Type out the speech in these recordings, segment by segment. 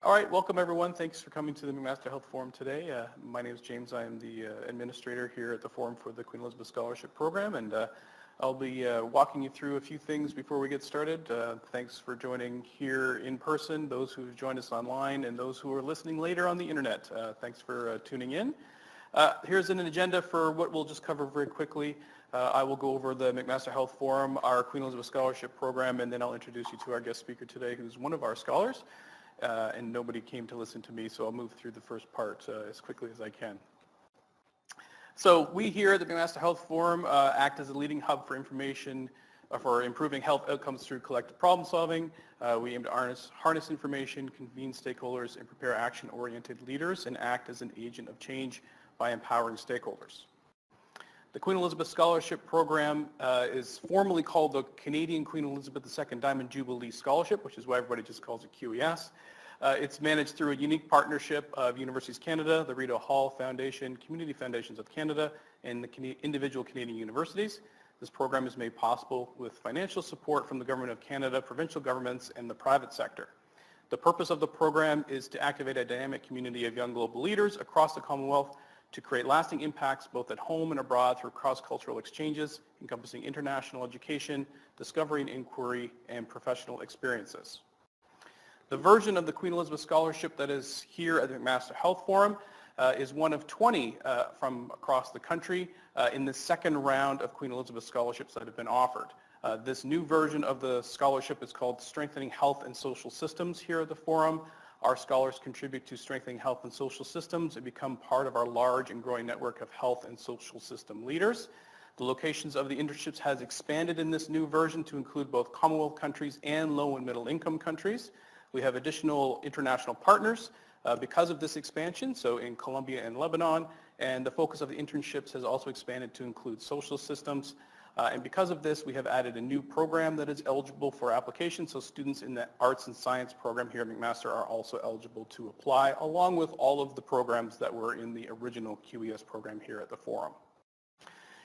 All right, welcome everyone. Thanks for coming to the McMaster Health Forum today. My name is James. I am the administrator here at the Forum for the Queen Elizabeth Scholarship Program, and I'll be walking you through a few things before we get started. Thanks for joining here in person, those who've joined us online, and those who are listening later on the internet. Thanks for tuning in. Here's an agenda for what we'll just cover very quickly. I will go over the McMaster Health Forum, our Queen Elizabeth Scholarship Program, and then I'll introduce you to our guest speaker today, who's one of our scholars. And nobody came to listen to me, so I'll move through the first part as quickly as I can. So we here at the McMaster Health Forum act as a leading hub for information for improving health outcomes through collective problem solving. We aim to harness information, convene stakeholders, and prepare action-oriented leaders, and act as an agent of change by empowering stakeholders. The Queen Elizabeth Scholarship Program is formally called the Canadian Queen Elizabeth II Diamond Jubilee Scholarship, which is why everybody just calls it QES. It's managed through a unique partnership of Universities Canada, the Rita Hall Foundation, Community Foundations of Canada, and the individual Canadian universities. This program is made possible with financial support from the Government of Canada, provincial governments, and the private sector. The purpose of the program is to activate a dynamic community of young global leaders across the Commonwealth to create lasting impacts both at home and abroad through cross-cultural exchanges, encompassing international education, discovery and inquiry, and professional experiences. The version of the Queen Elizabeth Scholarship that is here at the McMaster Health Forum is one of 20 from across the country in the second round of Queen Elizabeth Scholarships that have been offered. This new version of the scholarship is called Strengthening Health and Social Systems here at the Forum. Our scholars contribute to strengthening health and social systems and become part of our large and growing network of health and social system leaders. The locations of the internships has expanded in this new version to include both Commonwealth countries and low and middle income countries. We have additional international partners because of this expansion, so in Colombia and Lebanon, and the focus of the internships has also expanded to include social systems. And because of this, we have added a new program that is eligible for application, so students in the arts and science program here at McMaster are also eligible to apply, along with all of the programs that were in the original QES program here at the Forum.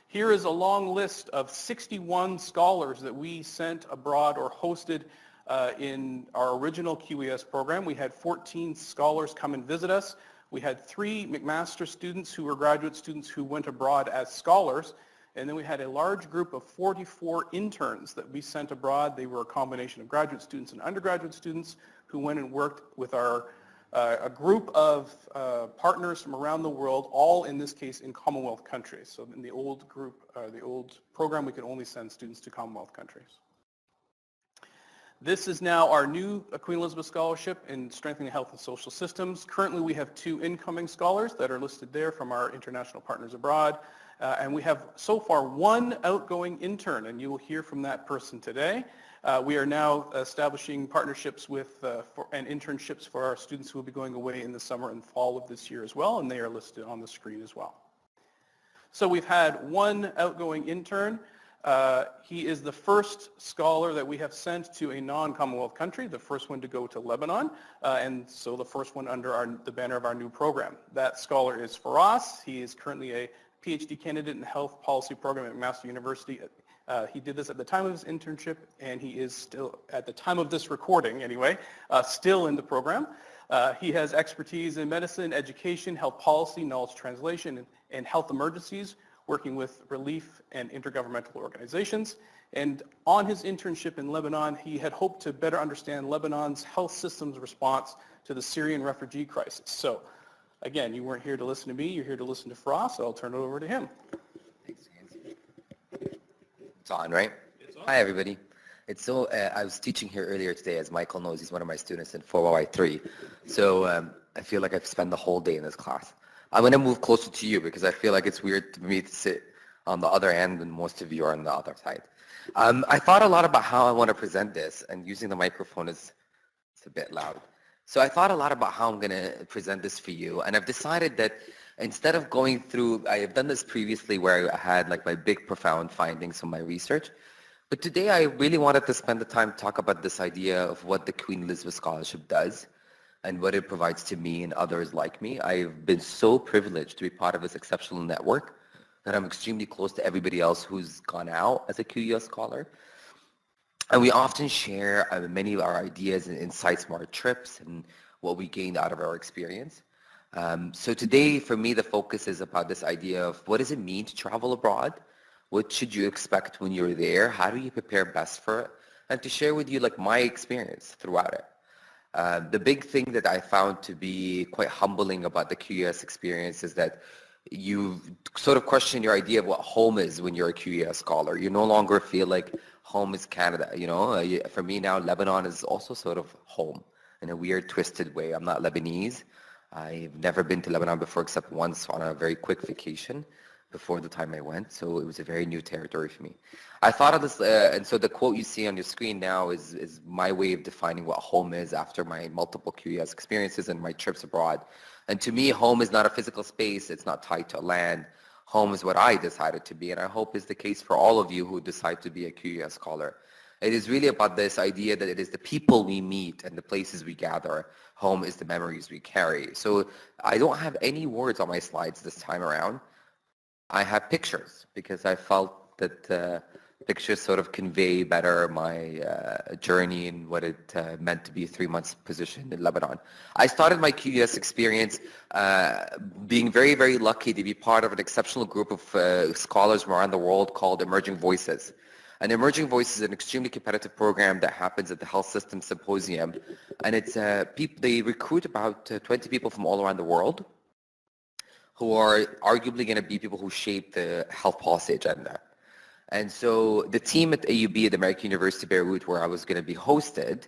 Here is a long list of 61 scholars that we sent abroad or hosted in our original QES program. We had 14 scholars come and visit us. We had 3 McMaster students who were graduate students who went abroad as scholars. And then we had a large group of 44 interns that we sent abroad. They were a combination of graduate students and undergraduate students who went and worked with a group of partners from around the world, all in this case in Commonwealth countries. So in the old program, we could only send students to Commonwealth countries. This is now our new Queen Elizabeth Scholarship in Strengthening Health and Social Systems. Currently, we have 2 incoming scholars that are listed there from our international partners abroad. And we have so far 1 outgoing intern, and you will hear from that person today. We are now establishing partnerships with and internships for our students who will be going away in the summer and fall of this year as well, and they are listed on the screen as well. So we've had 1 outgoing intern. He is the first scholar that we have sent to a non-Commonwealth country, the first one to go to Lebanon, and so the first one under the banner of our new program. That scholar is Firas. He is currently a PhD candidate in the health policy program at McMaster University. He did this at the time of his internship, and he is still, at the time of this recording anyway, still in the program. He has expertise in medicine, education, health policy, knowledge translation, and health emergencies, working with relief and intergovernmental organizations. And on his internship in Lebanon, he had hoped to better understand Lebanon's health system's response to the Syrian refugee crisis. So again, you weren't here to listen to me, you're here to listen to Firas, so I'll turn it over to him. Thanks, James. It's on, right? It's on. Hi, everybody. I was teaching here earlier today, as Michael knows, he's one of my students in 4Y3. So I feel like I've spent the whole day in this class. I'm going to move closer to you because I feel like it's weird for me to sit on the other end and most of you are on the other side. I thought a lot about how I want to present this, and using the microphone is a bit loud. So I thought a lot about how I'm going to present this for you, and I've decided that instead of going through, I have done this previously where I had like my big profound findings from my research, but today I really wanted to spend the time to talk about this idea of what the Queen Elizabeth Scholarship does and what it provides to me and others like me. I've been so privileged to be part of this exceptional network that I'm extremely close to everybody else who's gone out as a QES scholar. And we often share many of our ideas and insights from our trips and what we gained out of our experience. So today, for me, the focus is about this idea of what does it mean to travel abroad? What should you expect when you're there? How do you prepare best for it? And to share with you like my experience throughout it. The big thing that I found to be quite humbling about the QES experience is that you sort of question your idea of what home is when you're a QES scholar. You no longer feel like home is Canada. For me now, Lebanon is also sort of home in a weird, twisted way. I'm not Lebanese. I've never been to Lebanon before except once on a very quick vacation before the time I went, so it was a very new territory for me. I thought of this, and so the quote you see on your screen now is my way of defining what home is after my multiple QES experiences and my trips abroad. And to me, home is not a physical space. It's not tied to land. Home is what I decided to be, and I hope is the case for all of you who decide to be a QES scholar. It is really about this idea that it is the people we meet and the places we gather. Home is the memories we carry. So I don't have any words on my slides this time around. I have pictures because I felt that pictures sort of convey better my journey and what it meant to be a 3 months position in Lebanon. I started my QES experience being very, very lucky to be part of an exceptional group of scholars from around the world called Emerging Voices. And Emerging Voices is an extremely competitive program that happens at the Health System Symposium. And it's they recruit about 20 people from all around the world who are arguably going to be people who shape the health policy agenda. And so the team at AUB at American University Beirut, where I was going to be hosted,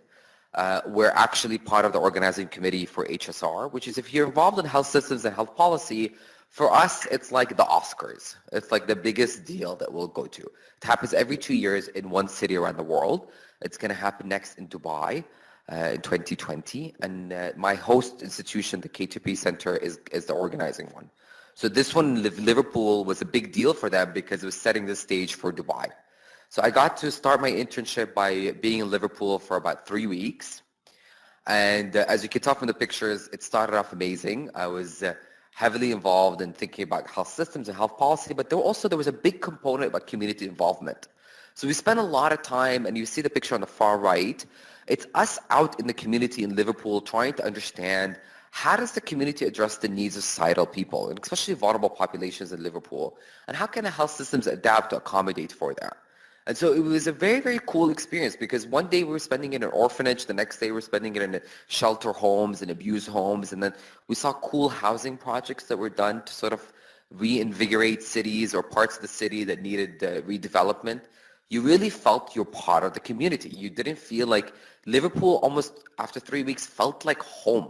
were actually part of the organizing committee for HSR, which is if you're involved in health systems and health policy, for us, it's like the Oscars. It's like the biggest deal that we'll go to. It happens every 2 years in one city around the world. It's going to happen next in Dubai in 2020. And my host institution, the K2P Center, is the organizing one. So this one, Liverpool, was a big deal for them because it was setting the stage for Dubai. So I got to start my internship by being in Liverpool for about 3 weeks. And as you can tell from the pictures, it started off amazing. I was heavily involved in thinking about health systems and health policy, but there was a big component about community involvement. So we spent a lot of time, and you see the picture on the far right. It's us out in the community in Liverpool trying to understand how does the community address the needs of societal people, and especially vulnerable populations in Liverpool, and how can the health systems adapt to accommodate for that? And so it was a very, very cool experience because one day we were spending it in an orphanage, the next day we were spending it in shelter homes and abused homes, and then we saw cool housing projects that were done to sort of reinvigorate cities or parts of the city that needed redevelopment. You really felt you're part of the community. You didn't feel like Liverpool almost after 3 weeks felt like home.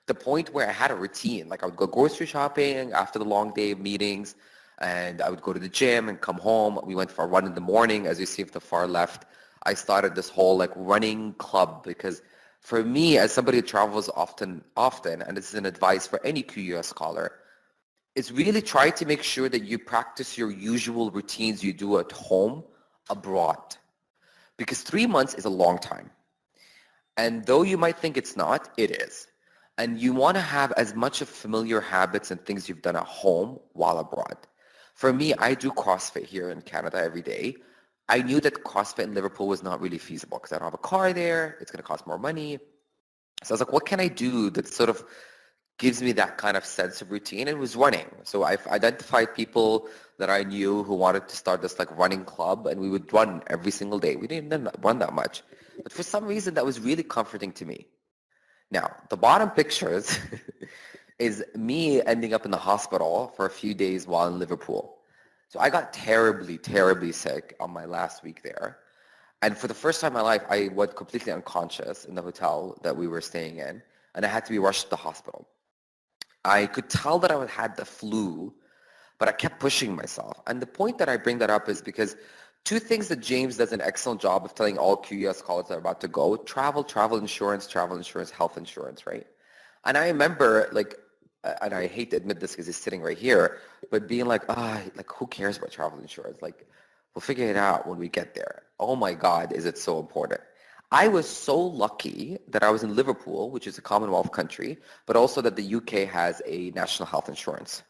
The point where I had a routine, like I would go grocery shopping after the long day of meetings, and I would go to the gym and come home. We went for a run in the morning, as you see at the far left. I started this whole like running club because for me, as somebody who travels often, and this is an advice for any QUS scholar, is really try to make sure that you practice your usual routines you do at home abroad. Because 3 months is a long time. And though you might think it's not, it is. And you want to have as much of familiar habits and things you've done at home while abroad. For me, I do CrossFit here in Canada every day. I knew that CrossFit in Liverpool was not really feasible because I don't have a car there. It's going to cost more money. So I was like, what can I do that sort of gives me that kind of sense of routine? It was running. So I've identified people that I knew who wanted to start this like running club, and we would run every single day. We didn't run that much. But for some reason, that was really comforting to me. Now, the bottom pictures is me ending up in the hospital for a few days while in Liverpool. So I got terribly, terribly sick on my last week there. And for the first time in my life, I went completely unconscious in the hotel that we were staying in, and I had to be rushed to the hospital. I could tell that I had the flu, but I kept pushing myself. And the point that I bring that up is because two things that James does an excellent job of telling all QES scholars that are about to go: travel insurance, health insurance, right? And I remember and I hate to admit this because he's sitting right here, but being like who cares about travel insurance? Like, we'll figure it out when we get there. Oh my God, is it so important? I was so lucky that I was in Liverpool, which is a Commonwealth country, but also that the UK has a national health insurance.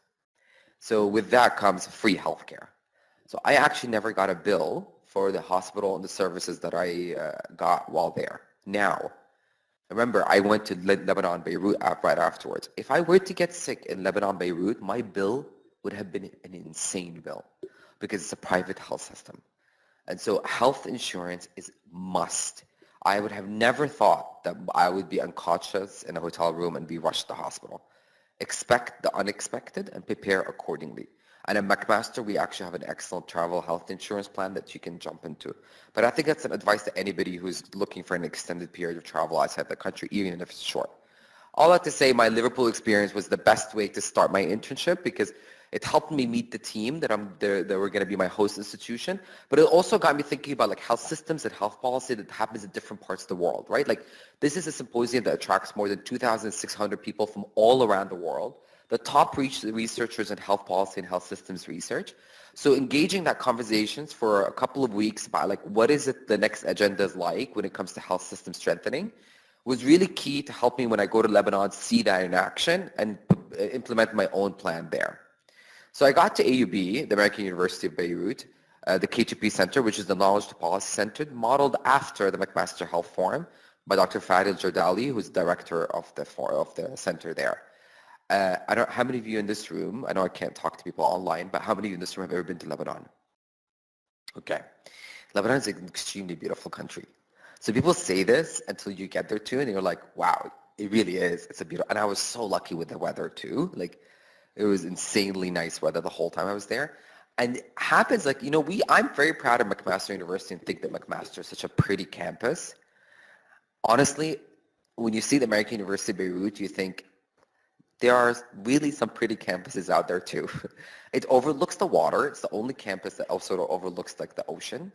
So with that comes free healthcare. So I actually never got a bill for the hospital and the services that I got while there. Now, Remember, I went to Lebanon, Beirut right afterwards. If I were to get sick in Lebanon, Beirut, my bill would have been an insane bill because it's a private health system. And so health insurance is must. I would have never thought that I would be unconscious in a hotel room and be rushed to the hospital. Expect the unexpected and prepare accordingly. And at McMaster, we actually have an excellent travel health insurance plan that you can jump into. But I think that's an advice to anybody who's looking for an extended period of travel outside the country, even if it's short. All that to say, my Liverpool experience was the best way to start my internship because it helped me meet the team that were going to be my host institution. But it also got me thinking about like health systems and health policy that happens in different parts of the world, right? Like this is a symposium that attracts more than 2,600 people from all around the world, the top researchers in health policy and health systems research. So engaging that conversations for a couple of weeks about like what is it the next agenda is like when it comes to health system strengthening was really key to help me when I go to Lebanon see that in action and implement my own plan there. So I got to AUB, the American University of Beirut, the K2P Center, which is the Knowledge to Policy Center, modeled after the McMaster Health Forum by Dr. Fadil Jordali, who's director of the center there. I don't. How many of you in this room? I know I can't talk to people online, but how many of you in this room have ever been to Lebanon? Okay, Lebanon is an extremely beautiful country. So people say this until you get there too, and you're like, wow, it really is. It's a beautiful. And I was so lucky with the weather too. Like, it was insanely nice weather the whole time I was there. And it happens like, I'm very proud of McMaster University and think that McMaster is such a pretty campus. Honestly, when you see the American University of Beirut, you think there are really some pretty campuses out there too. It overlooks the water. It's the only campus that also overlooks like the ocean.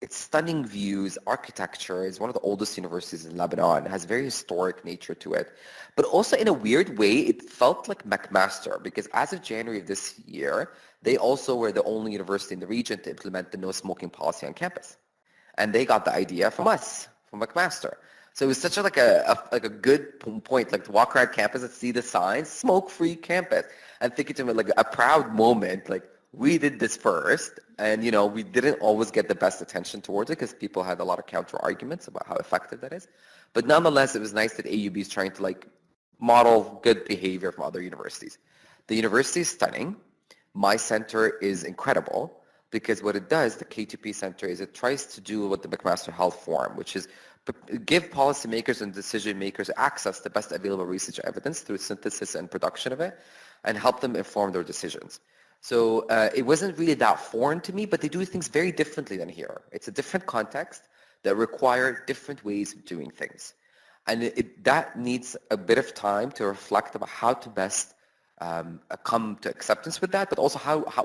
It's stunning views, architecture. It's one of the oldest universities in Lebanon. It has very historic nature to it. But also in a weird way, it felt like McMaster because as of January of this year, they also were the only university in the region to implement the no smoking policy on campus. And they got the idea from us, from McMaster. So it was such a good point, like to walk around campus and see the signs, smoke-free campus, and think it's like a proud moment, like we did this first, and we didn't always get the best attention towards it because people had a lot of counter arguments about how effective that is. But nonetheless, it was nice that AUB is trying to like model good behavior from other universities. The university is stunning. My center is incredible because what it does, the K2P Center, is it tries to do what the McMaster Health Forum, which is give policymakers and decision makers access to best available research evidence through synthesis and production of it and help them inform their decisions. So it wasn't really that foreign to me, but they do things very differently than here. It's a different context that require different ways of doing things. And that needs a bit of time to reflect about how to best come to acceptance with that, but also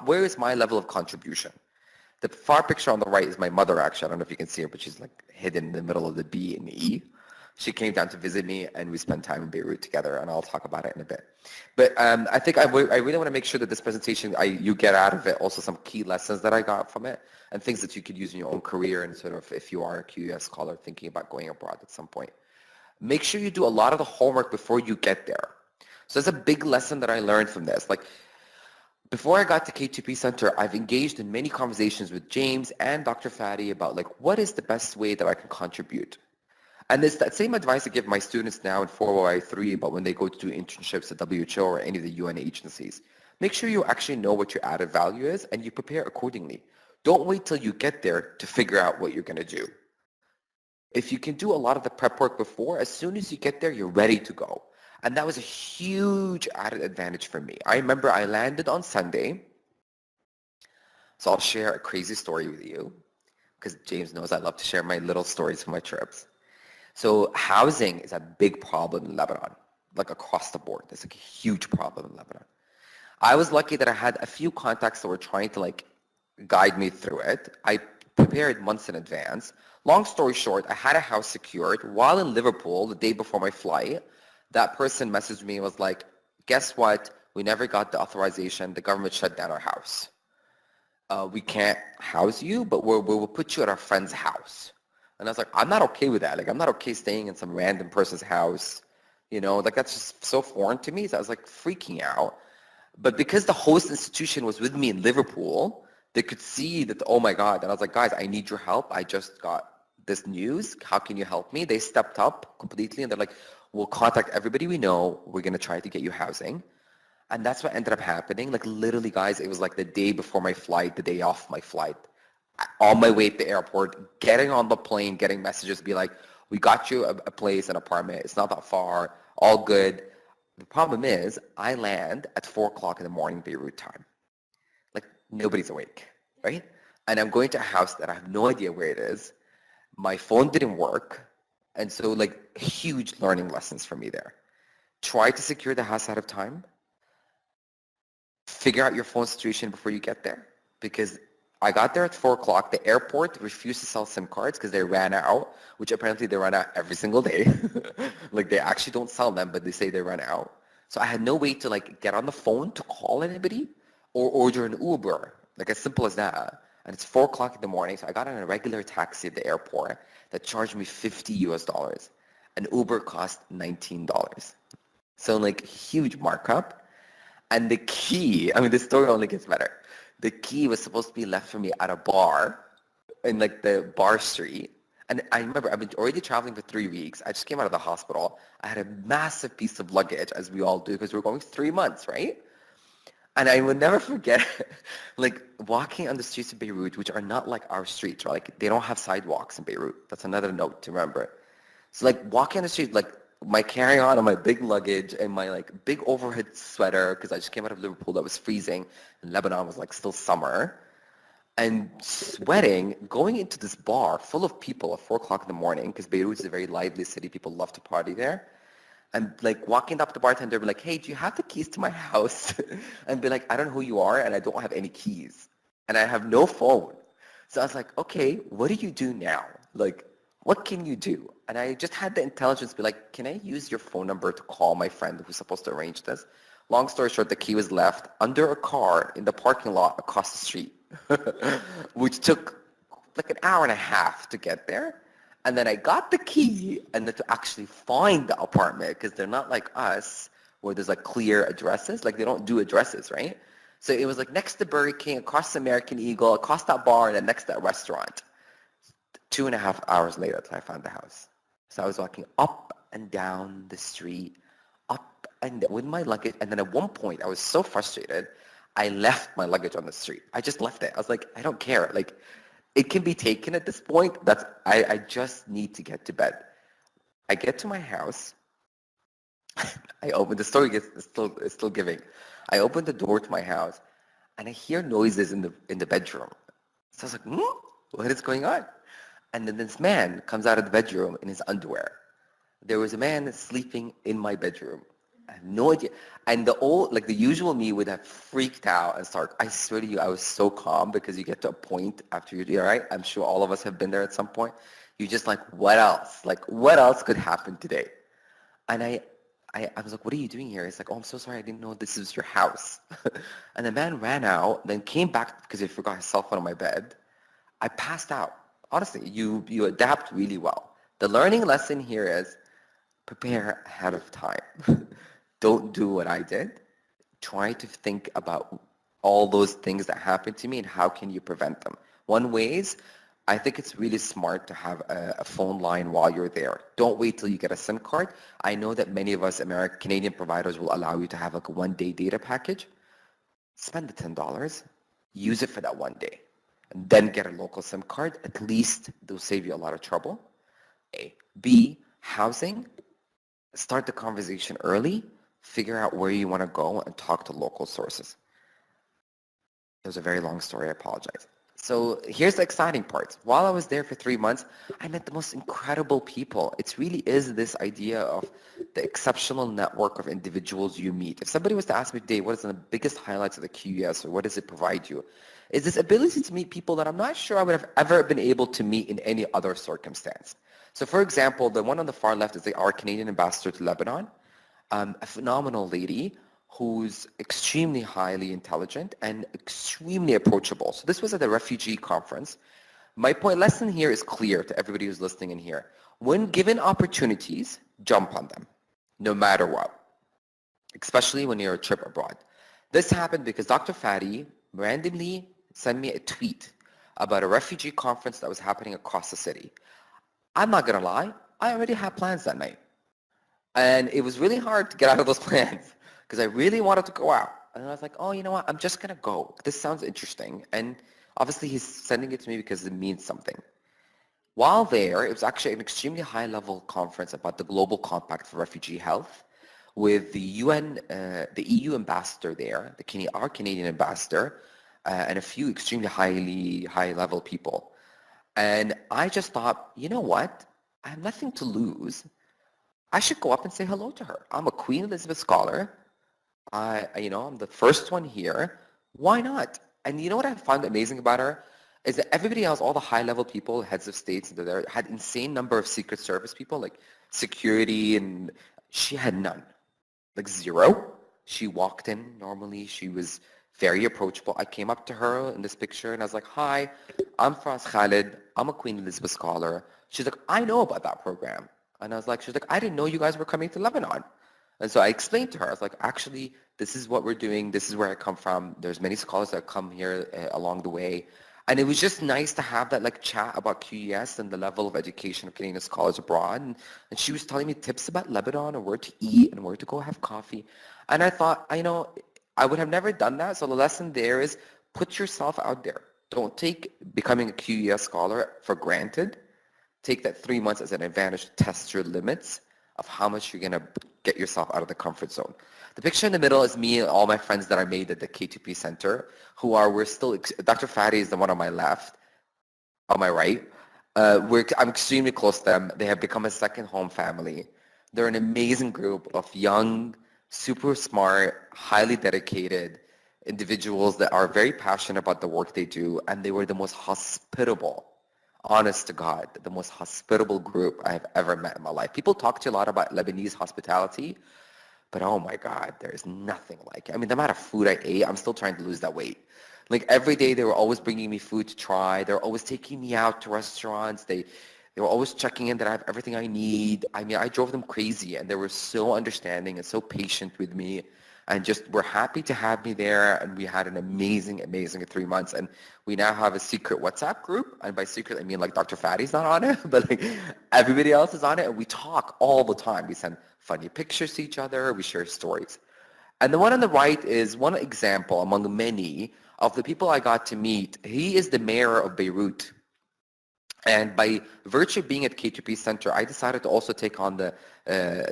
where is my level of contribution? The far picture on the right is my mother, actually. I don't know if you can see her, but she's like hidden in the middle of the B and E. She came down to visit me, and we spent time in Beirut together, and I'll talk about it in a bit. But I think I really want to make sure that this presentation, you get out of it also some key lessons that I got from it, and things that you could use in your own career, and sort of if you are a QES scholar thinking about going abroad at some point. Make sure you do a lot of the homework before you get there. So that's a big lesson that I learned from this. Like, before I got to K2P Center, I've engaged in many conversations with James and Dr. Fadi about like, what is the best way that I can contribute? And it's that same advice I give my students now in 4YI3 about when they go to do internships at WHO or any of the UN agencies. Make sure you actually know what your added value is and you prepare accordingly. Don't wait till you get there to figure out what you're going to do. If you can do a lot of the prep work before, as soon as you get there, you're ready to go. And that was a huge added advantage for me. I remember I landed on Sunday. So I'll share a crazy story with you because James knows I love to share my little stories from my trips. So housing is a big problem in Lebanon, like across the board. It's like a huge problem in Lebanon. I was lucky that I had a few contacts that were trying to like guide me through it. I prepared months in advance. Long story short, I had a house secured while in Liverpool the day before my flight. That person messaged me and was like, guess what? We never got the authorization. The government shut down our house. We can't house you, but we'll put you at our friend's house. And I was like, I'm not okay with that. Like, I'm not okay staying in some random person's house. Like that's just so foreign to me. So I was like freaking out. But because the host institution was with me in Liverpool, they could see that, oh my God. And I was like, guys, I need your help. I just got this news. How can you help me? They stepped up completely and they're like, we'll contact everybody we know. We're going to try to get you housing. And that's what ended up happening. Like literally, guys, it was like the day before my flight, the day off my flight. On my way to the airport, getting on the plane, getting messages, be like, we got you a place, an apartment. It's not that far. All good. The problem is I land at 4 o'clock in the morning Beirut time. Like nobody's awake, right? And I'm going to a house that I have no idea where it is. My phone didn't work. And so like huge learning lessons for me there. Try to secure the house ahead of time. Figure out your phone situation before you get there, because I got there at 4 o'clock. The airport refused to sell SIM cards because they ran out, which apparently they run out every single day. Like they actually don't sell them, but they say they run out. So I had no way to like get on the phone to call anybody or order an Uber, like as simple as that. And it's 4 o'clock in the morning, so I got on a regular taxi at the airport that charged me $50. An Uber cost $19. So like huge markup. And the key, I mean, the story only gets better. The key was supposed to be left for me at a bar in like the bar street. And I remember I've been already traveling for 3 weeks. I just came out of the hospital. I had a massive piece of luggage, as we all do, because we're going 3 months, right? And I will never forget, like walking on the streets of Beirut, which are not like our streets, right? Like they don't have sidewalks in Beirut. That's another note to remember. So like walking on the street, like my carry-on and my big luggage and my like big overhead sweater, because I just came out of Liverpool that was freezing, and Lebanon was like still summer, and sweating, going into this bar full of people at 4 o'clock in the morning, because Beirut is a very lively city. People love to party there. And like walking up to the bartender, be like, hey, do you have the keys to my house? And be like, I don't know who you are, and I don't have any keys. And I have no phone. So I was like, okay, what do you do now? Like, what can you do? And I just had the intelligence be like, can I use your phone number to call my friend who's supposed to arrange this? Long story short, the key was left under a car in the parking lot across the street, which took like an hour and a half to get there. And then I got the key, and then to actually find the apartment, because they're not like us, where there's like clear addresses. Like they don't do addresses, right? So it was like next to Burger King, across the American Eagle, across that bar, and then next to that restaurant. 2.5 hours later, I found the house. So I was walking up and down the street, up and down with my luggage. And then at one point, I was so frustrated, I left my luggage on the street. I just left it. I was like, I don't care. Like, it can be taken at this point. I just need to get to bed. I get to my house. I open, the story is still giving. I open the door to my house, and I hear noises in the bedroom. So I was like, what is going on? And then this man comes out of the bedroom in his underwear. There was a man sleeping in my bedroom. I have no idea. And the usual me would have freaked out and start, I swear to you, I was so calm, because you get to a point after you're all right. I'm sure all of us have been there at some point. You're just like, what else? Like, what else could happen today? And I was like, what are you doing here? He's like, oh, I'm so sorry. I didn't know this was your house. And the man ran out, then came back because he forgot his cell phone on my bed. I passed out. Honestly, you adapt really well. The learning lesson here is prepare ahead of time. Don't do what I did. Try to think about all those things that happened to me and how can you prevent them. One way is, I think it's really smart to have a phone line while you're there. Don't wait till you get a SIM card. I know that many of us Canadian providers will allow you to have like a 1-day data package. Spend the $10. Use it for that 1 day. And then get a local SIM card. At least they'll save you a lot of trouble. A. B, housing. Start the conversation early. Figure out where you want to go and talk to local sources. It was a very long story. I apologize. So here's the exciting part. While I was there for 3 months, I met the most incredible people. It really is this idea of the exceptional network of individuals you meet. If somebody was to ask me today, what is the biggest highlights of the QES, or what does it provide you? Is this ability to meet people that I'm not sure I would have ever been able to meet in any other circumstance. So for example, the one on the far left is our Canadian ambassador to Lebanon, a phenomenal lady who's extremely highly intelligent and extremely approachable. So this was at a refugee conference. My lesson here is clear to everybody who's listening in here. When given opportunities, jump on them, no matter what, especially when you're a trip abroad. This happened because Dr. Fadi randomly sent me a tweet about a refugee conference that was happening across the city. I'm not going to lie, I already had plans that night. And it was really hard to get out of those plans because I really wanted to go out. And I was like, oh, you know what? I'm just going to go. This sounds interesting. And obviously he's sending it to me because it means something. While there, it was actually an extremely high-level conference about the Global Compact for Refugee Health with the UN, the EU ambassador there, our Canadian ambassador, and a few extremely high-level people. And I just thought, you know what? I have nothing to lose. I should go up and say hello to her. I'm a Queen Elizabeth Scholar. I'm the first one here. Why not? And you know what I found amazing about her? Is that everybody else, all the high-level people, heads of states, there had insane number of Secret Service people, like security, and she had none, like zero. She walked in normally. She was very approachable. I came up to her in this picture, and I was like, hi, I'm Firas Khalid. I'm a Queen Elizabeth Scholar. She's like, I know about that program. And I was like, she's like, I didn't know you guys were coming to Lebanon. And so I explained to her, I was like, actually, this is what we're doing. This is where I come from. There's many scholars that come here along the way. And it was just nice to have that like chat about QES and the level of education of Canadian scholars abroad. And she was telling me tips about Lebanon and where to eat and where to go have coffee. And I thought, I would have never done that. So the lesson there is put yourself out there. Don't take becoming a QES scholar for granted. Take that 3 months as an advantage to test your limits of how much you're going to get yourself out of the comfort zone. The picture in the middle is me and all my friends that I made at the K2P Center, we're still, Dr. Fadi is the one on my left, on my right. I'm extremely close to them. They have become a second home family. They're an amazing group of young, super smart, highly dedicated individuals that are very passionate about the work they do, and they were the most hospitable, honest to God, the most hospitable group I've ever met in my life. People talk to you a lot about Lebanese hospitality, but oh my God, there's nothing like it. I mean, the amount of food I ate, I'm still trying to lose that weight. Like every day they were always bringing me food to try. They were always taking me out to restaurants. They were always checking in that I have everything I need. I mean, I drove them crazy, and they were so understanding and so patient with me, and just were happy to have me there. And we had an amazing, amazing 3 months. And we now have a secret WhatsApp group. And by secret, I mean like Dr. Fadi's not on it, but like everybody else is on it. And we talk all the time. We send funny pictures to each other. We share stories. And the one on the right is one example among many of the people I got to meet. He is the mayor of Beirut. And by virtue of being at K2P Center, I decided to also take on the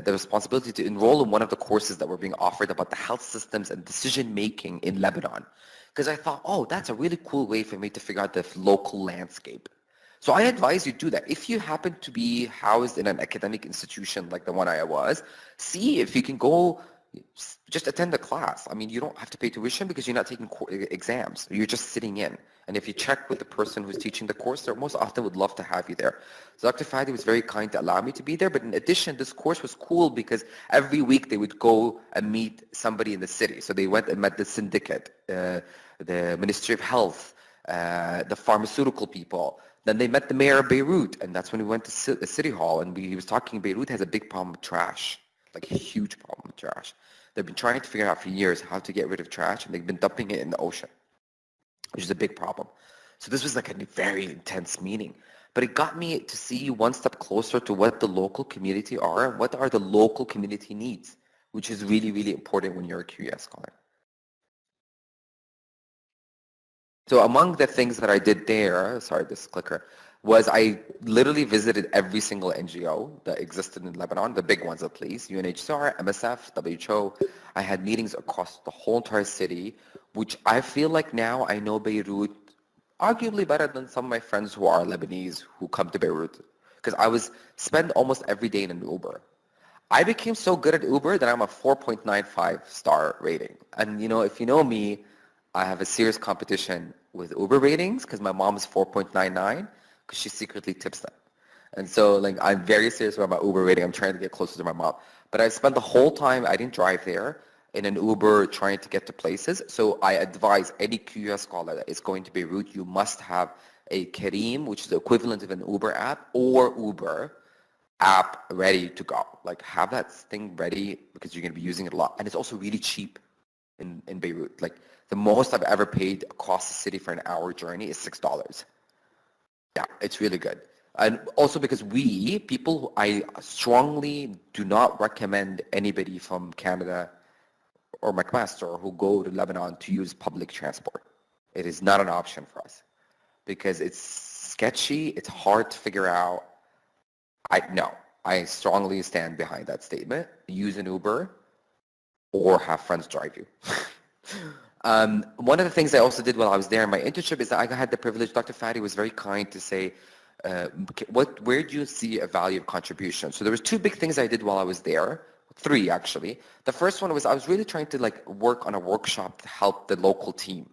responsibility to enroll in one of the courses that were being offered about the health systems and decision-making in Lebanon. Because I thought, oh, that's a really cool way for me to figure out the local landscape. So I advise you do that. If you happen to be housed in an academic institution like the one I was, see if you can go just attend the class. I mean, you don't have to pay tuition because you're not taking exams. You're just sitting in. And if you check with the person who's teaching the course, they most often would love to have you there. So Dr. Fadi was very kind to allow me to be there. But in addition, this course was cool because every week they would go and meet somebody in the city. So they went and met the syndicate, the Ministry of Health, the pharmaceutical people. Then they met the mayor of Beirut. And that's when we went to the city hall. And he was talking, Beirut has a big problem with trash, like a huge problem with trash. They've been trying to figure out for years how to get rid of trash, and they've been dumping it in the ocean, which is a big problem. So this was like a very intense meeting. But it got me to see one step closer to what the local community are, and what are the local community needs, which is really, really important when you're a QES scholar. So among the things that I did there, sorry, this clicker, was I literally visited every single NGO that existed in Lebanon, the big ones at least, UNHCR, MSF, WHO. I had meetings across the whole entire city, which I feel like now I know Beirut arguably better than some of my friends who are Lebanese who come to Beirut. Because I spend almost every day in an Uber. I became so good at Uber that I'm a 4.95 star rating. And if you know me, I have a serious competition with Uber ratings because my mom is 4.99 because she secretly tips them. And so like I'm very serious about my Uber rating. I'm trying to get closer to my mom. But I spent the whole time, I didn't drive there, in an Uber trying to get to places. So I advise any QES scholar that is going to Beirut, you must have a Careem, which is the equivalent of an Uber app, or Uber app ready to go. Like have that thing ready because you're going to be using it a lot. And it's also really cheap in Beirut. Like the most I've ever paid across the city for an hour journey is $6. Yeah, it's really good. And also because I strongly do not recommend anybody from Canada or McMaster who go to Lebanon to use public transport. It is not an option for us because it's sketchy, it's hard to figure out. I strongly stand behind that statement. Use an Uber or have friends drive you. One of the things I also did while I was there in my internship is that I had the privilege, Dr. Fadi was very kind to say, where do you see a value of contribution? So there was two big things I did while I was there, three actually. The first one was I was really trying to work on a workshop to help the local team.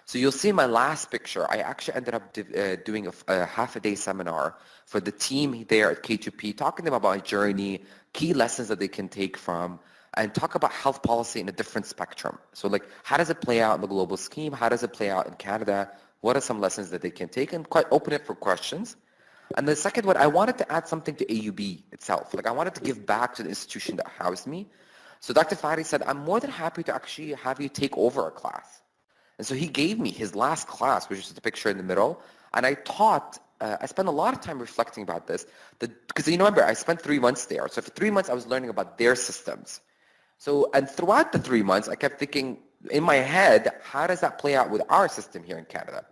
So you'll see in my last picture, I actually ended up doing a half-a-day seminar for the team there at K2P, talking to them about my journey, key lessons that they can take from, and talk about health policy in a different spectrum. So how does it play out in the global scheme? How does it play out in Canada? What are some lessons that they can take? And quite open it for questions. And the second one, I wanted to add something to AUB itself. I wanted to give back to the institution that housed me. So Dr. Fadi said, I'm more than happy to actually have you take over a class. And so he gave me his last class, which is the picture in the middle. And I taught, I spent a lot of time reflecting about this. Because remember, I spent 3 months there. So for 3 months, I was learning about their systems. So, and throughout the 3 months, I kept thinking in my head, how does that play out with our system here in Canada?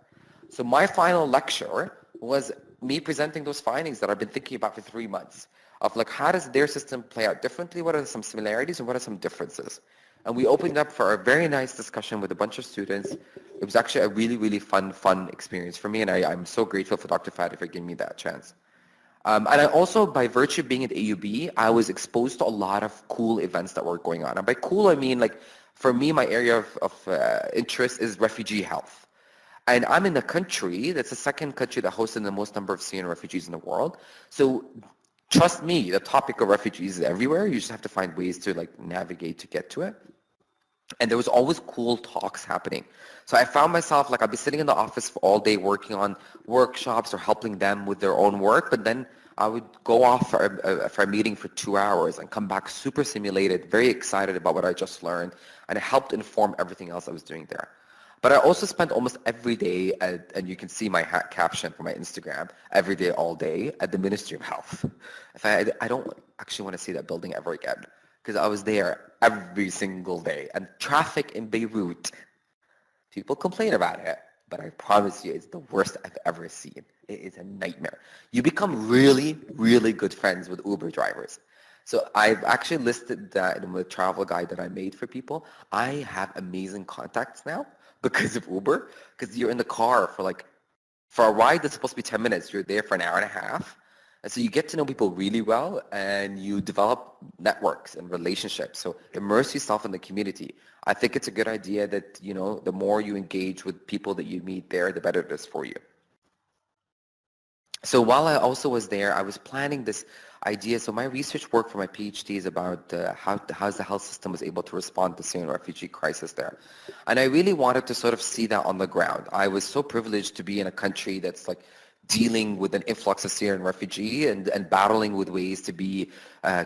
So my final lecture was me presenting those findings that I've been thinking about for 3 months of how does their system play out differently? What are some similarities and what are some differences? And we opened up for a very nice discussion with a bunch of students. It was actually a really, really fun experience for me. And I'm so grateful for Dr. Fadi for giving me that chance. And I also, by virtue of being at AUB, I was exposed to a lot of cool events that were going on. And by cool, I mean, for me, my area of interest is refugee health. And I'm in a country that's the second country that hosted the most number of Syrian refugees in the world. So trust me, the topic of refugees is everywhere. You just have to find ways to navigate to get to it. And there was always cool talks happening. So I found myself I'd be sitting in the office for all day working on workshops or helping them with their own work, but then I would go off for a meeting for 2 hours and come back super stimulated, very excited about what I just learned, and it helped inform everything else I was doing there. But I also spent almost every day, and you can see my caption for my Instagram, every day, all day, at the Ministry of Health. I don't actually want to see that building ever again, because I was there every single day. And traffic in Beirut, people complain about it, but I promise you it's the worst I've ever seen. It is a nightmare. You become really, really good friends with Uber drivers. So I've actually listed that in the travel guide that I made for people. I have amazing contacts now because of Uber, because you're in the car for a ride that's supposed to be 10 minutes, you're there for an hour and a half. And so you get to know people really well and you develop networks and relationships. So immerse yourself in the community. I think it's a good idea that, the more you engage with people that you meet there, the better it is for you. So while I also was there, I was planning this idea. So my research work for my PhD is about how the health system was able to respond to the Syrian refugee crisis there. And I really wanted to sort of see that on the ground. I was so privileged to be in a country that's dealing with an influx of Syrian refugee and battling with ways to be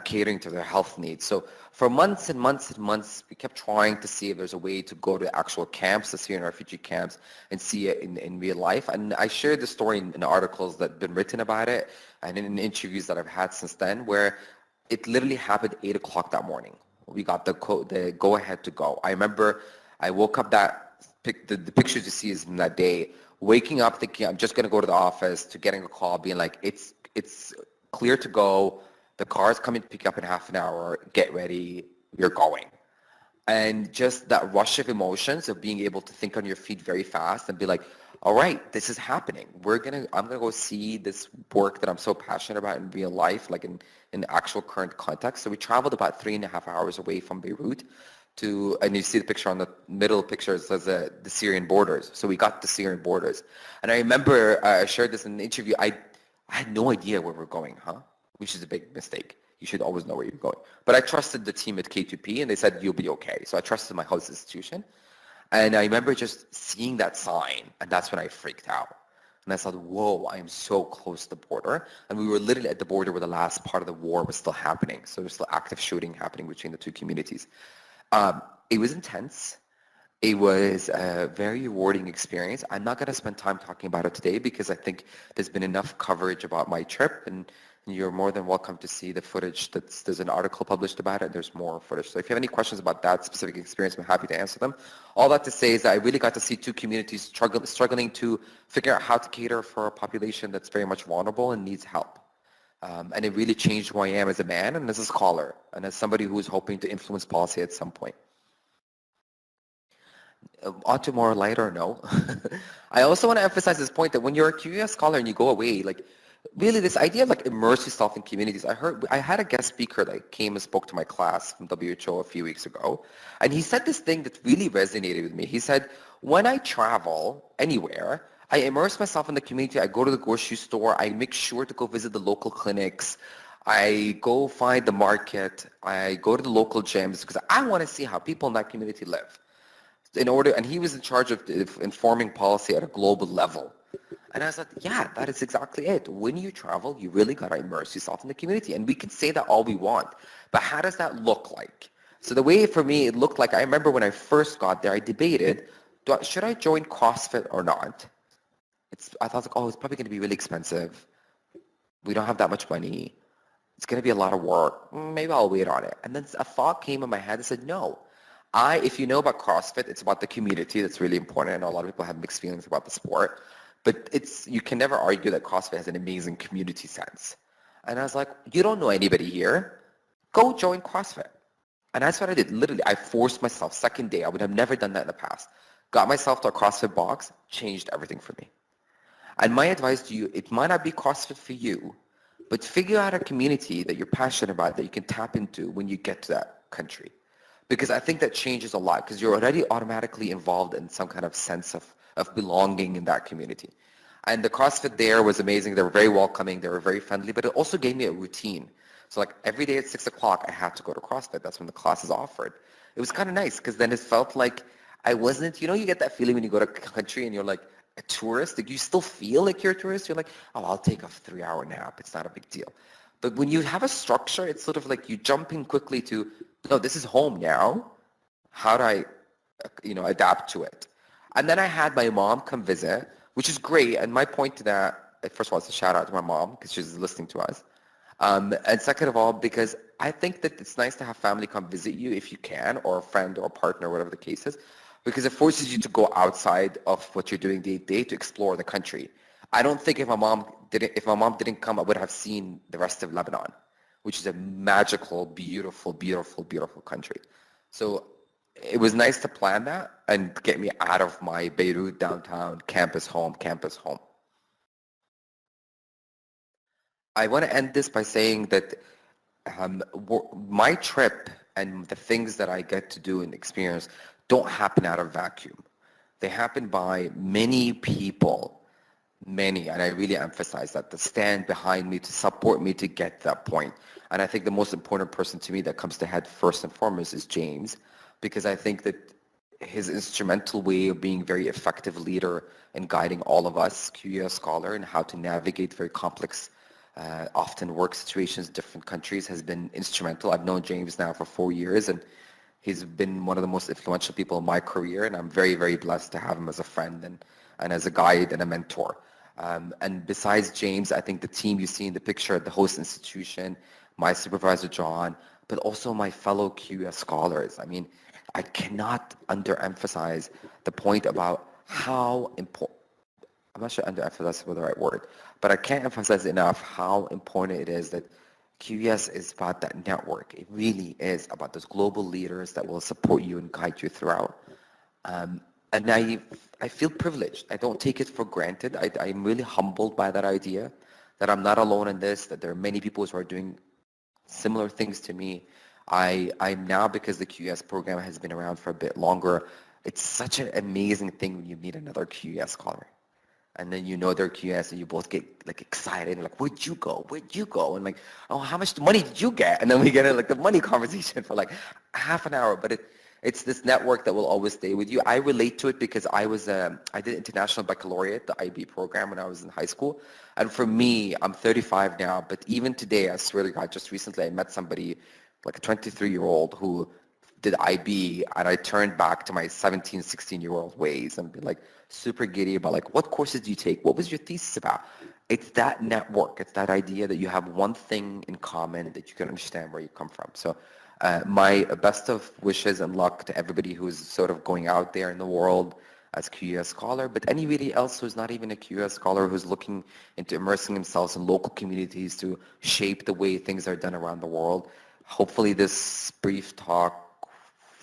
catering to their health needs. So for months and months and months, we kept trying to see if there's a way to go to actual camps, the Syrian refugee camps, and see it in real life. And I shared the story in articles that have been written about it and in interviews that I've had since then, where it literally happened 8 o'clock that morning. We got the go-ahead to go. I remember I woke up the pictures you see is from that day, waking up thinking I'm just going to go to the office, to getting a call being it's clear to go, the car's coming to pick you up in half an hour, get ready, you're going. And just that rush of emotions of being able to think on your feet very fast and be all right, this is happening. I'm going to go see this work that I'm so passionate about in real life, in actual current context. So we traveled about 3.5 hours away from Beirut and you see the picture on the middle picture, it says the Syrian borders. So we got the Syrian borders. And I remember I shared this in an interview. I had no idea where we're going, which is a big mistake. You should always know where you're going. But I trusted the team at K2P, and they said, you'll be okay. So I trusted my host institution. And I remember just seeing that sign, and that's when I freaked out. And I thought, whoa, I am so close to the border. And we were literally at the border where the last part of the war was still happening. So there's still active shooting happening between the two communities. It was intense. It was a very rewarding experience. I'm not going to spend time talking about it today because I think there's been enough coverage about my trip, and you're more than welcome to see the footage. There's an article published about it. There's more footage. So if you have any questions about that specific experience, I'm happy to answer them. All that to say is that I really got to see two communities struggling to figure out how to cater for a population that's very much vulnerable and needs help. And it really changed who I am as a man and as a scholar and as somebody who is hoping to influence policy at some point. On to more lighter note, I also want to emphasize this point that when you're a QES scholar and you go away, like really this idea of like immerse yourself in communities. I had a guest speaker that came and spoke to my class from WHO a few weeks ago, and he said this thing that really resonated with me. He said, when I travel anywhere, I immerse myself in the community. I go to the grocery store. I make sure to go visit the local clinics. I go find the market. I go to the local gyms because I want to see how people in that community live. And he was in charge of informing policy at a global level. And I was like, yeah, that is exactly it. When you travel, you really got to immerse yourself in the community. And we can say that all we want, but how does that look like? So the way for me, it looked like, I remember when I first got there, I debated, should I join CrossFit or not? I thought, like, oh, it's probably going to be really expensive. We don't have that much money. It's going to be a lot of work. Maybe I'll wait on it. And then a thought came in my head and said, no. If you know about CrossFit, it's about the community. That's really important. I know a lot of people have mixed feelings about the sport, but you can never argue that CrossFit has an amazing community sense. And I was like, you don't know anybody here. Go join CrossFit. And that's what I did. Literally, I forced myself. Second day, I would have never done that in the past. Got myself to a CrossFit box, changed everything for me. And my advice to you, it might not be CrossFit for you, but figure out a community that you're passionate about that you can tap into when you get to that country. Because I think that changes a lot because you're already automatically involved in some kind of sense of belonging in that community. And the CrossFit there was amazing. They were very welcoming. They were very friendly, but it also gave me a routine. So like every day at 6 o'clock, I had to go to CrossFit. That's when the class is offered. It was kind of nice because then it felt like I wasn't, you get that feeling when you go to a country and you're like a tourist. Like you still feel like you're a tourist. You're like, oh, I'll take a 3-hour nap. It's not a big deal. But when you have a structure, it's sort of like you jump in quickly to, no, this is home now. How do I, adapt to it? And then I had my mom come visit, which is great. And my point to that, first of all, it's a shout out to my mom because she's listening to us. And second of all, because I think that it's nice to have family come visit you if you can, or a friend or a partner, whatever the case is, because it forces you to go outside of what you're doing day to day to explore the country. I don't think if my mom didn't come, I would have seen the rest of Lebanon, which is a magical, beautiful, beautiful, beautiful country. So it was nice to plan that and get me out of my Beirut downtown campus home. I want to end this by saying that my trip and the things that I get to do and experience don't happen out of vacuum. They happen by many people, many, and I really emphasize that, to stand behind me, to support me to get to that point. And I think the most important person to me that comes to head first and foremost is James, because I think that his instrumental way of being a very effective leader and guiding all of us, QES Scholar, and how to navigate very complex, often work situations in different countries has been instrumental. I've known James now for 4 years, and he's been one of the most influential people in my career, and I'm very, very blessed to have him as a friend and as a guide and a mentor. And besides James, I think the team you see in the picture at the host institution, my supervisor, John, but also my fellow QES scholars. I mean, I cannot underemphasize the point about how important, I'm not sure underemphasize is the right word, but I can't emphasize enough how important it is that QES is about that network. It really is about those global leaders that will support you and guide you throughout. And I feel privileged. I don't take it for granted. I'm really humbled by that idea that I'm not alone in this, that there are many people who are doing similar things to me. I'm now, because the QES program has been around for a bit longer, it's such an amazing thing when you meet another QES scholar. And then they're QES and you both get like excited and like, where'd you go? Where'd you go? And like, oh, how much money did you get? And then we get in like the money conversation for like half an hour. But it's this network that will always stay with you. I relate to it because I did International Baccalaureate, the IB program, when I was in high school. And for me, I'm 35 now, but even today, I swear to God, just recently I met somebody, like a 23-year-old who did IB, and I turned back to my 17, 16-year-old ways and be like super giddy about like, what courses do you take? What was your thesis about? It's that network. It's that idea that you have one thing in common that you can understand where you come from. So my best of wishes and luck to everybody who's sort of going out there in the world as QES Scholar, but anybody else who's not even a QES Scholar who's looking into immersing themselves in local communities to shape the way things are done around the world. Hopefully this brief talk,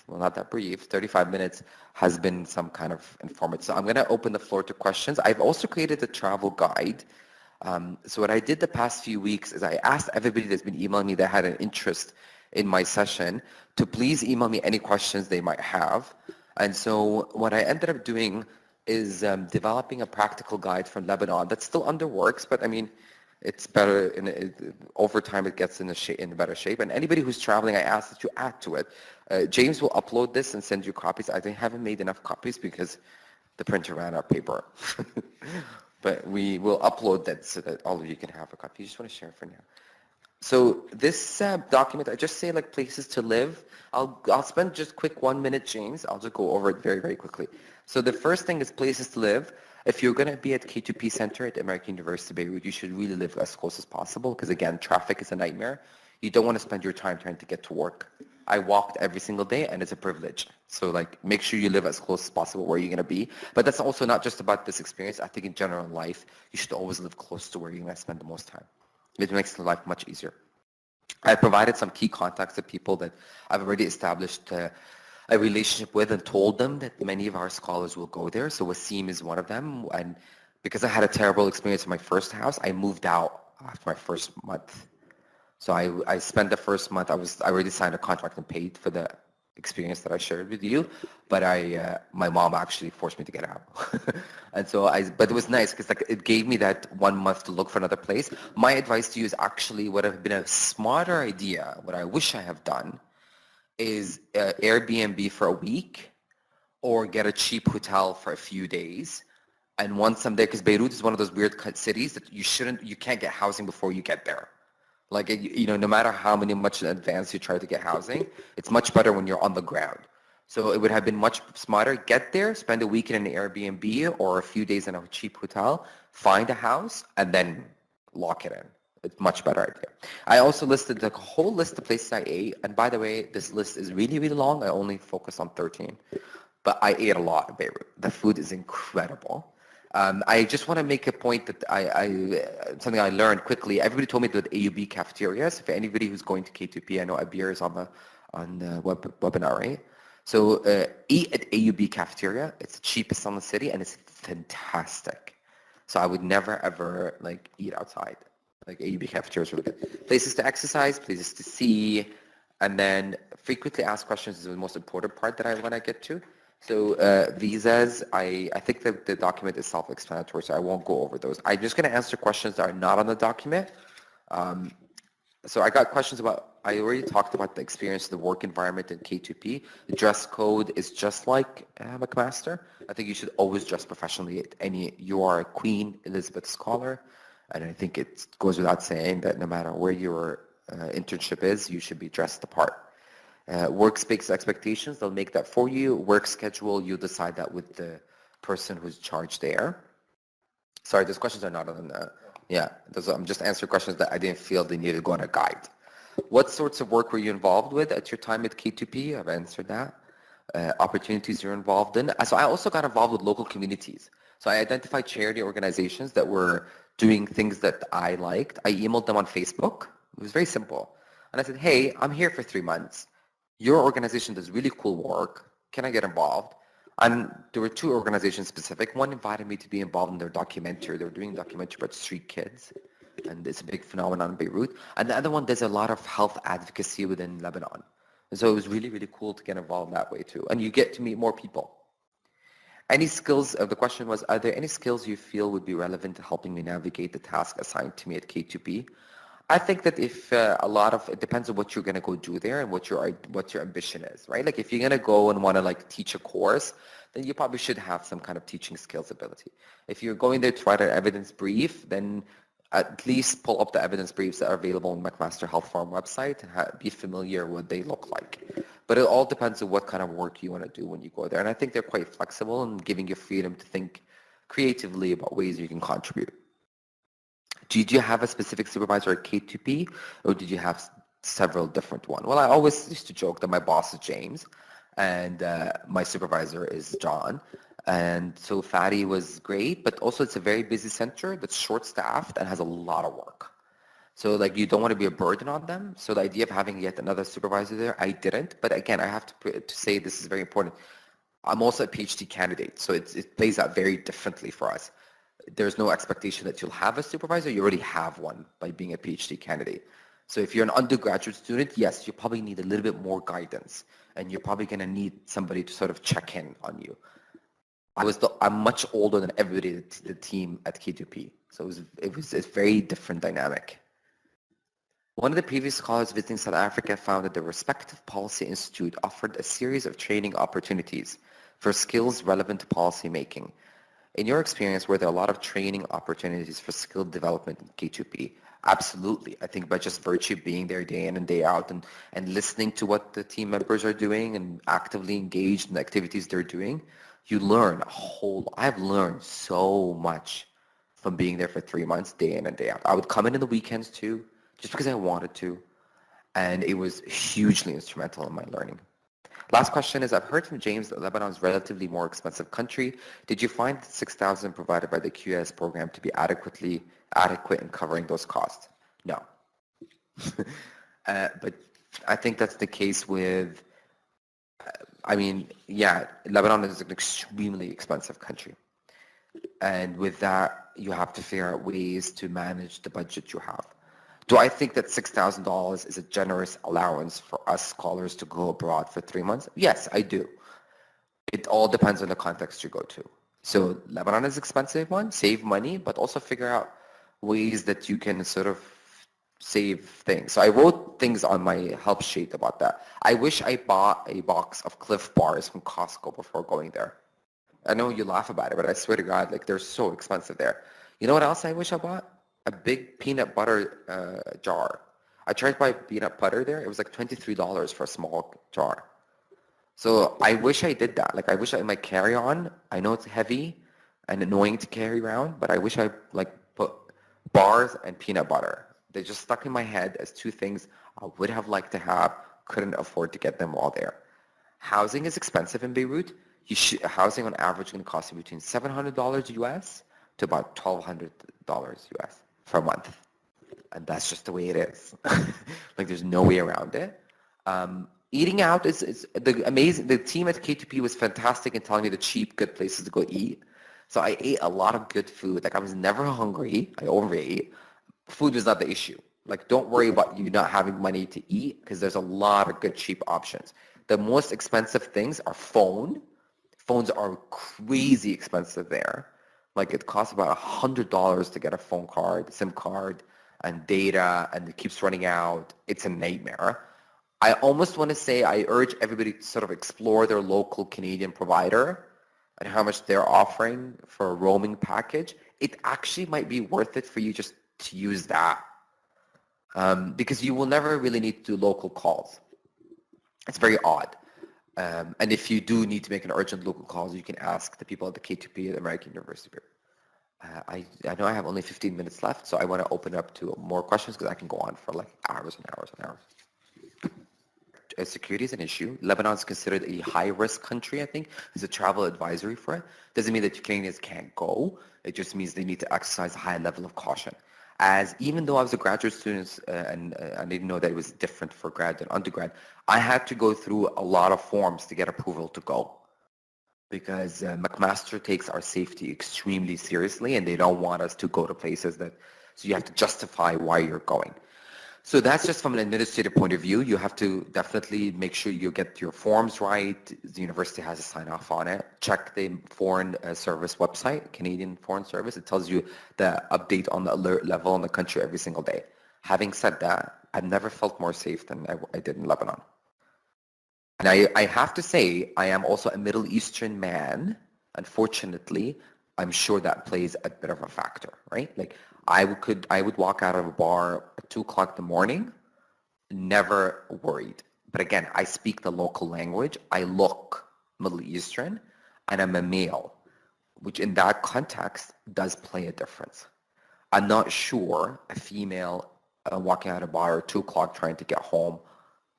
well, not that brief, 35 minutes, has been some kind of informative. So I'm going to open the floor to questions. I've also created a travel guide. So what I did the past few weeks is I asked everybody that's been emailing me that had an interest in my session to please email me any questions they might have. And so what I ended up doing is developing a practical guide from Lebanon that's still under works, but I mean, it's better, over time it gets in a better shape. And anybody who's traveling, I ask that you add to it. James will upload this and send you copies. I haven't made enough copies because the printer ran out of paper. But we will upload that so that all of you can have a copy. You just want to share it for now. So this document, I just say like places to live. I'll spend just quick 1 minute, James. I'll just go over it very, very quickly. So the first thing is places to live. If you're going to be at K2P Center at the American University of Beirut, you should really live as close as possible because, again, traffic is a nightmare. You don't want to spend your time trying to get to work. I walked every single day, and it's a privilege. So, like, make sure you live as close as possible where you're going to be. But that's also not just about this experience. I think in general in life, you should always live close to where you're going to spend the most time. It makes life much easier. I provided some key contacts of people that I've already established a relationship with and told them that many of our scholars will go there. So Wasim is one of them. And because I had a terrible experience in my first house, I moved out after my first month. So I spent the first month, I already signed a contract and paid for the experience that I shared with you, but my mom actually forced me to get out. And so but it was nice because like it gave me that 1 month to look for another place. My advice to you is actually what have been a smarter idea, what I wish I have done, is Airbnb for a week or get a cheap hotel for a few days. And once I'm there, because Beirut is one of those weird cities that you can't get housing before you get there. Like, no matter how much in advance you try to get housing, it's much better when you're on the ground. So it would have been much smarter. Get there, spend a week in an Airbnb or a few days in a cheap hotel, find a house, and then lock it in. It's much better idea. I also listed the whole list of places I ate. And by the way, this list is really, really long. I only focus on 13. But I ate a lot in Beirut. The food is incredible. I just want to make a point that something I learned quickly. Everybody told me that AUB cafeterias. If anybody who's going to K2P, I know Abir is on the webinar, right? So eat at AUB cafeteria. It's the cheapest in the city, and it's fantastic. So I would never ever like eat outside. Like AUB cafeteria is really good. Places to exercise, places to see, and then frequently asked questions is the most important part that I want to get to. So visas, I think that the document is self-explanatory, so I won't go over those. I'm just going to answer questions that are not on the document. So I got questions about, I already talked about the experience of the work environment in K2P. The dress code is just like McMaster. I think you should always dress professionally. You are a Queen Elizabeth Scholar, and I think it goes without saying that no matter where your internship is, you should be dressed the part. Workspace expectations, they'll make that for you. Work schedule, you decide that with the person who's charged there. Sorry, those questions are not on the, yeah, I'm just answering questions that I didn't feel they needed to go on a guide. What sorts of work were you involved with at your time at K2P? I've answered that. Opportunities you're involved in. So I also got involved with local communities. So I identified charity organizations that were doing things that I liked. I emailed them on Facebook. It was very simple. And I said, hey, I'm here for 3 months. Your organization does really cool work. Can I get involved? And there were 2 organizations specific. One invited me to be involved in their documentary. They were doing a documentary about street kids. And it's a big phenomenon in Beirut. And the other one, there's a lot of health advocacy within Lebanon. And so it was really, really cool to get involved that way too. And you get to meet more people. Any skills, the question was, are there any skills you feel would be relevant to helping me navigate the task assigned to me at K2P? I think that if it depends on what you're going to go do there and what your ambition is, right? Like if you're going to go and want to like teach a course, then you probably should have some kind of teaching skills ability. If you're going there to write an evidence brief, then at least pull up the evidence briefs that are available on McMaster Health Forum website and be familiar with what they look like. But it all depends on what kind of work you want to do when you go there. And I think they're quite flexible and giving you freedom to think creatively about ways you can contribute. Did you have a specific supervisor at K2P, or did you have several different ones? Well, I always used to joke that my boss is James, and my supervisor is John. And so Fatty was great, but also it's a very busy center that's short-staffed and has a lot of work. So like you don't want to be a burden on them. So the idea of having yet another supervisor there, I didn't. But again, I have to say this is very important. I'm also a PhD candidate, so it plays out very differently for us. There's no expectation that you'll have a supervisor. You already have one by being a PhD candidate. So if you're an undergraduate student, yes, you probably need a little bit more guidance, and you're probably going to need somebody to sort of check in on you. I'm much older than everybody, the team at K2P, so it was a very different dynamic. One of the previous scholars visiting South Africa found that the respective policy institute offered a series of training opportunities for skills relevant to policy making. In your experience, were there a lot of training opportunities for skill development in K2P? Absolutely. I think by just virtue of being there day in and day out and listening to what the team members are doing and actively engaged in the activities they're doing, you learn a whole lot. I've learned so much from being there for 3 months, day in and day out. I would come in the weekends too, just because I wanted to, and it was hugely instrumental in my learning. Last question is, I've heard from James that Lebanon is a relatively more expensive country. Did you find the $6,000 provided by the QES program to be adequate in covering those costs? No. But I think that's the case with, Lebanon is an extremely expensive country. And with that, you have to figure out ways to manage the budget you have. Do I think that $6,000 is a generous allowance for us scholars to go abroad for 3 months? Yes, I do. It all depends on the context you go to. So Lebanon is expensive one, save money, but also figure out ways that you can sort of save things. So I wrote things on my help sheet about that. I wish I bought a box of Cliff Bars from Costco before going there. I know you laugh about it, but I swear to God, like they're so expensive there. You know what else I wish I bought? A big peanut butter jar. I tried to buy peanut butter there. It was like $23 for a small jar. So I wish I did that. Like I wish I might carry on. I know it's heavy and annoying to carry around, but I wish I like put bars and peanut butter. They just stuck in my head as two things I would have liked to have, couldn't afford to get them while there. Housing is expensive in Beirut. Housing on average can cost you between $700 US to about $1,200 US for a month. And that's just the way it is. Like there's no way around it. Eating out is the team at K2P was fantastic in telling me the cheap, good places to go eat. So I ate a lot of good food. Like I was never hungry. I overate. Food was not the issue. Like don't worry about you not having money to eat because there's a lot of good, cheap options. The most expensive things are phone. Phones are crazy expensive there. Like it costs about $100 to get a phone card, SIM card, and data, and it keeps running out. It's a nightmare. I almost want to say I urge everybody to sort of explore their local Canadian provider and how much they're offering for a roaming package. It actually might be worth it for you just to use that because you will never really need to do local calls. It's very odd. And if you do need to make an urgent local call, you can ask the people at the K2P at the American University. I know I have only 15 minutes left, so I want to open up to more questions because I can go on for like hours and hours and hours. Security is an issue. Lebanon is considered a high-risk country, I think. There's a travel advisory for it. Doesn't mean that Canadians can't go. It just means they need to exercise a high level of caution. As even though I was a graduate student and I didn't know that it was different for grad and undergrad, I had to go through a lot of forms to get approval to go because McMaster takes our safety extremely seriously and they don't want us to go to places that, so you have to justify why you're going. So that's just from an administrative point of view. You have to definitely make sure you get your forms right. The university has to sign off on it. Check the Foreign Service website, Canadian Foreign Service. It tells you the update on the alert level in the country every single day. Having said that, I've never felt more safe than I did in Lebanon. And I have to say, I am also a Middle Eastern man. Unfortunately, I'm sure that plays a bit of a factor, right? Like I would walk out of a bar at 2 o'clock in the morning, never worried. But again, I speak the local language. I look Middle Eastern, and I'm a male, which in that context does play a difference. I'm not sure a female walking out of a bar at 2 o'clock trying to get home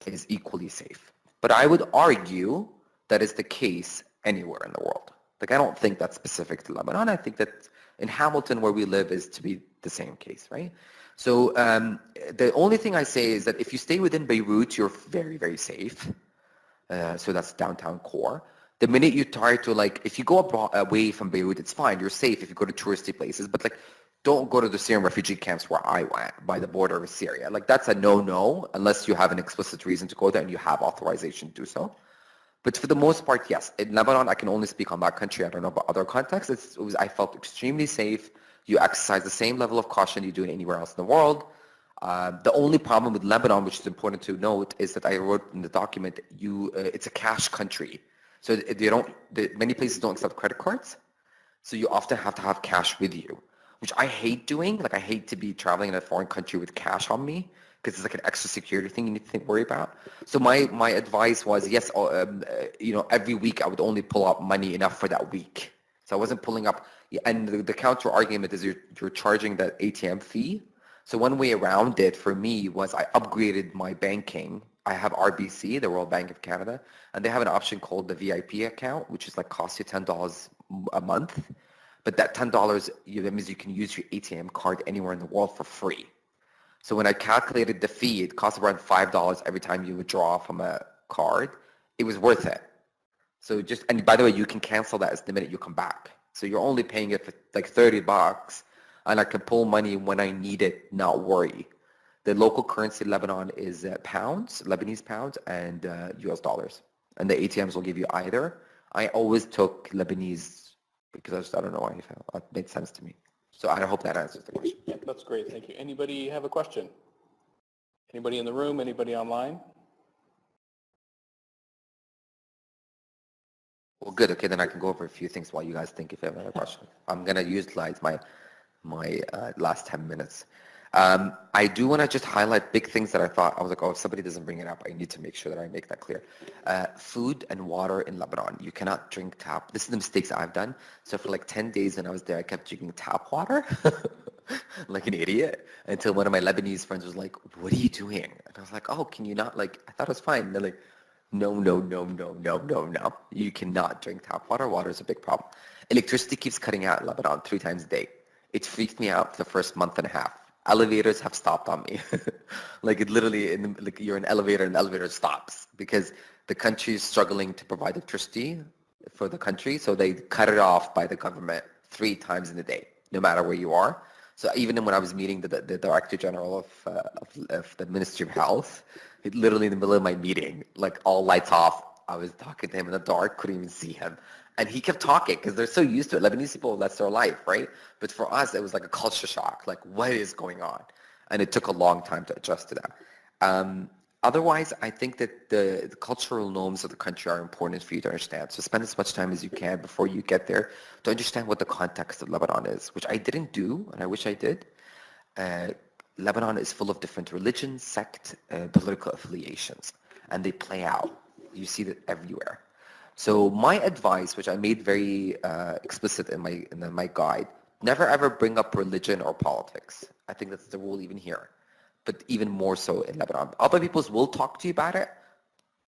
is equally safe. But I would argue that is the case anywhere in the world. Like, I don't think that's specific to Lebanon. I think that in Hamilton, where we live, is to be the same case, right? So the only thing I say is that if you stay within Beirut, you're very, very safe. So that's downtown core. The minute you try to, like, if you go away from Beirut, it's fine. You're safe if you go to touristy places. But, like, don't go to the Syrian refugee camps where I went by the border of Syria. Like, that's a no-no unless you have an explicit reason to go there and you have authorization to do so. But for the most part, yes. In Lebanon, I can only speak on that country. I don't know about other contexts. I felt extremely safe. You exercise the same level of caution you do anywhere else in the world. The only problem with Lebanon, which is important to note, is that I wrote in the document, it's a cash country. So many places don't accept credit cards. So you often have to have cash with you, which I hate doing. Like, I hate to be traveling in a foreign country with cash on me, because it's like an extra security thing you need to worry about. So my advice was, yes, every week I would only pull out money enough for that week. So I wasn't pulling up, and the counter argument is you're charging that ATM fee. So one way around it for me was I upgraded my banking. I have RBC, the Royal Bank of Canada, and they have an option called the VIP account, which is like costs you $10 a month. But that $10, that means you can use your ATM card anywhere in the world for free. So when I calculated the fee, it costs around $5 every time you withdraw from a card. It was worth it. So and by the way, you can cancel that as the minute you come back. So you're only paying it for like $30, and I can pull money when I need it, not worry. The local currency in Lebanon is pounds, Lebanese pounds, and US dollars. And the ATMs will give you either. I always took Lebanese because I don't know why it made sense to me. So I hope that answers the question. Yeah, that's great. Thank you. Anybody have a question? Anybody in the room? Anybody online? Well, good. Okay, then I can go over a few things while you guys think if you have another question. I'm going to utilize my last 10 minutes. I do want to just highlight big things that I was like, oh, if somebody doesn't bring it up, I need to make sure that I make that clear. Food and water in Lebanon. You cannot drink tap. This is the mistakes I've done. So for like 10 days when I was there, I kept drinking tap water like an idiot until one of my Lebanese friends was like, what are you doing? And I was like, oh, can you not, like, I thought it was fine. And they're like, no. You cannot drink tap water. Water is a big problem. Electricity keeps cutting out in Lebanon 3 times a day. It freaked me out for the first month and a half. Elevators have stopped on me. Like, it literally, like, you're in an elevator and the elevator stops because the country is struggling to provide electricity for the country. So they cut it off by the government 3 times in a day, no matter where you are. So even when I was meeting the Director General of the Ministry of Health, it literally in the middle of my meeting, like, all lights off, I was talking to him in the dark, couldn't even see him. And he kept talking because they're so used to it. Lebanese people, that's their life, right? But for us, it was like a culture shock. Like, what is going on? And it took a long time to adjust to that. Otherwise, I think that the cultural norms of the country are important for you to understand. So spend as much time as you can before you get there to understand what the context of Lebanon is, which I didn't do, and I wish I did. Lebanon is full of different religions, sects, political affiliations, and they play out. You see that everywhere. So my advice, which I made very explicit in my guide, never ever bring up religion or politics. I think that's the rule even here, but even more so in Lebanon. Other peoples will talk to you about it.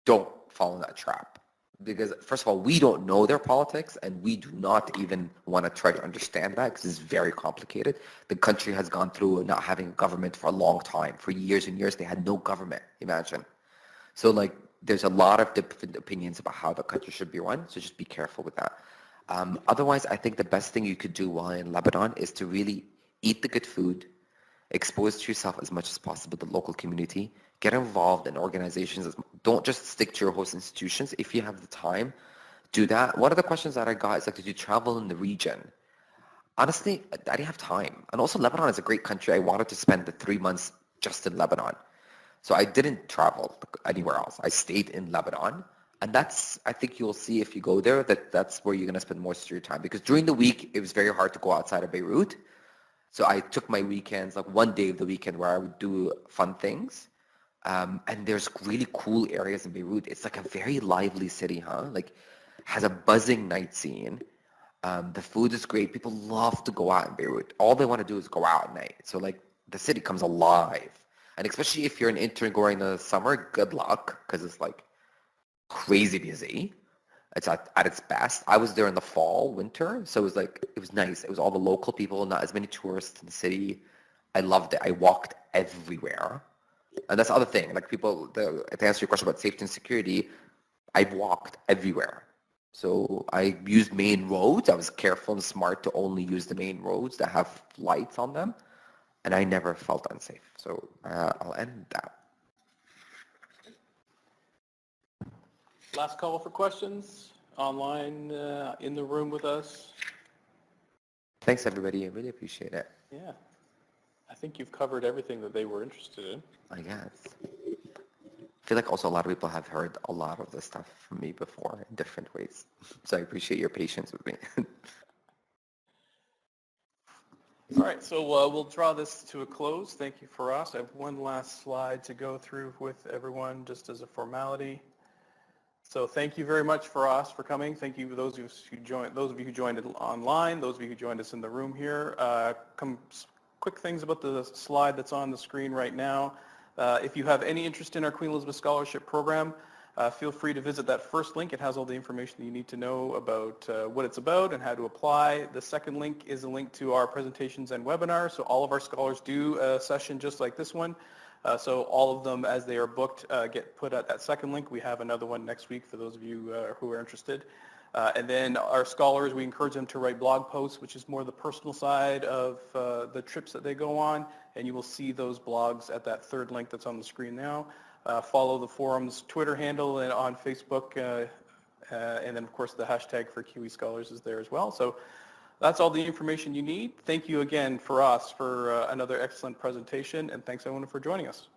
Don't fall in that trap. Because first of all, we don't know their politics, and we do not even want to try to understand that because it's very complicated. The country has gone through not having a government for a long time. For years and years, they had no government, imagine. So, like, there's a lot of different opinions about how the country should be run, so just be careful with that. Otherwise, I think the best thing you could do while in Lebanon is to really eat the good food, expose to yourself as much as possible the local community, get involved in organizations. Don't just stick to your host institutions. If you have the time, do that. One of the questions that I got is, like, did you travel in the region? Honestly, I didn't have time. And also, Lebanon is a great country. I wanted to spend the 3 months just in Lebanon. So I didn't travel anywhere else. I stayed in Lebanon. And I think you'll see if you go there, that's where you're going to spend most of your time. Because during the week, it was very hard to go outside of Beirut. So I took my weekends, like one day of the weekend where I would do fun things. And there's really cool areas in Beirut. It's like a very lively city, huh? Like has a buzzing night scene. The food is great. People love to go out in Beirut. All they want to do is go out at night. So like the city comes alive. And especially if you're an intern going in the summer, good luck because it's like crazy busy. It's at its best. I was there in the fall, winter, so it was like it was nice. It was all the local people, not as many tourists in the city. I loved it. I walked everywhere. And that's the other thing. Like to answer your question about safety and security, I've walked everywhere. So I used main roads. I was careful and smart to only use the main roads that have lights on them. And I never felt unsafe. So I'll end that. Last call for questions, online, in the room with us. Thanks, everybody. I really appreciate it. Yeah. I think you've covered everything that they were interested in. I guess. I feel like also a lot of people have heard a lot of this stuff from me before in different ways. So I appreciate your patience with me. All right, so we'll draw this to a close. Thank you, Firas. I have one last slide to go through with everyone just as a formality. So thank you very much, Firas, for coming. Thank you those of you who joined online, those of you who joined us in the room here. Quick things about the slide that's on the screen right now. If you have any interest in our Queen Elizabeth Scholarship Program, feel free to visit that first link. It has all the information that you need to know about what it's about and how to apply. The second link is a link to our presentations and webinars. So all of our scholars do a session just like this one. So all of them, as they are booked, get put at that second link. We have another one next week for those of you who are interested. And then our scholars, we encourage them to write blog posts, which is more the personal side of the trips that they go on. And you will see those blogs at that third link that's on the screen now. Follow the forum's Twitter handle and on Facebook. And then, of course, the hashtag for QE Scholars is there as well. So that's all the information you need. Thank you again, Firas, for another excellent presentation. And thanks, everyone, for joining us.